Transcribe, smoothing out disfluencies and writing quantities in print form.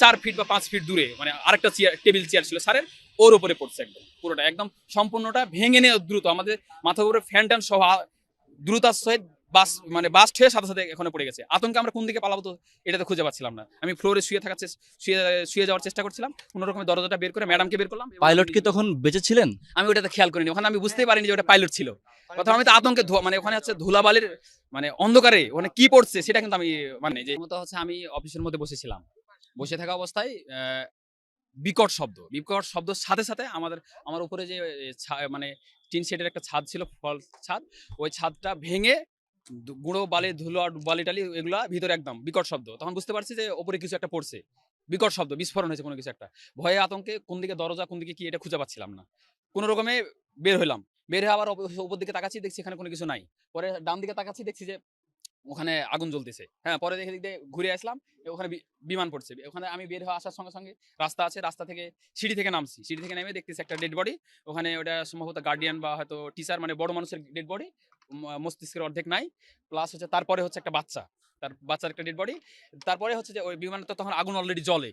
4 fit বা 5 fit দূরে মানে আরেকটা টেবিল চেয়ার ছিল স্যারের, ওর উপরে পড়ছে একদম পুরোটা, একদম সম্পূর্ণটা ভেঙে নিয়ে দ্রুত আমাদের মাথার উপরে ফ্যান ট্যান সহ দ্রুতার সহিত বাস মানে বাস্ট হয়ে সাথে সাথে এখানে পড়ে গেছে। আতঙ্কে আমরা কোন দিকে পালাবো তো এটা তো খুঁজে পাচ্ছিলাম না। আমি ফ্লোরে শুয়ে শুয়ে যাওয়ার চেষ্টা করছিলাম, কোনো রকমের দরজাটা বের করে ম্যাডামকে বের করলাম। পাইলট কি তখন বেঁচে ছিলেন? আমি ওটাতে খেয়াল করিনি, ওখানে আমি বুঝতেই পারিনি যে ওটা পাইলট ছিল। কথা আমি তো আতঙ্কে মানে ওখানে হচ্ছে ধুলাবালির মানে অন্ধকারে ওখানে কি পড়ছে সেটা কিন্তু আমি মানে যে মতো হচ্ছে আমি অফিসের মধ্যে বসেছিলাম, বসে থাকা অবস্থায় বিকট শব্দ সাথে সাথে আমার উপরে যে মানে টিন শেডের একটা ছাদ ছিল, ফল ছাদ, ওই ছাদটা ভেঙে গুঁড়ো বালি ধুলো আর বালি টালি এগুলা ভিতরে একদম বিকট শব্দ। তখন বুঝতে পারছি যে ওপরে কিছু একটা পড়ছে, বিকট শব্দ, বিস্ফোরণ হয়েছে কোনো কিছু একটা। ভয়ে আতঙ্কে কোন দিকে দরজা কোন দিকে কি এটা খুঁজে পাচ্ছিলাম না। কোনো রকমে বের হইলাম, বের হয়ে আবার উপর দিকে তাকাচ্ছি, দেখছি এখানে কোনো কিছু নাই। পরে ডান দিকে তাকাচ্ছি, দেখছি যে ওখানে আগুন জ্বলতেছে। হ্যাঁ, পরে দেখে দিক দিয়ে ঘুরে আসলাম, ওখানে বিমান পড়ছে। ওখানে আমি বের হয়ে আসার সঙ্গে সঙ্গে রাস্তা আছে, রাস্তা থেকে সিঁড়ি থেকে নামছি, সিঁড়ি থেকে নেমে দেখতেছি একটা ডেড বডি। ওখানে ওটা সম্ভবত গার্ডিয়ান বা হয়তো টিচার মানে বড় মানুষের ডেড বডি, মস্তিষ্কের অর্ধেক নাই। প্লাস হচ্ছে তারপরে হচ্ছে একটা বাচ্চা, তার বাচ্চার একটা ডেড বডি। তারপরে হচ্ছে যে ওই বিমানে তো তখন আগুন অলরেডি জ্বলে।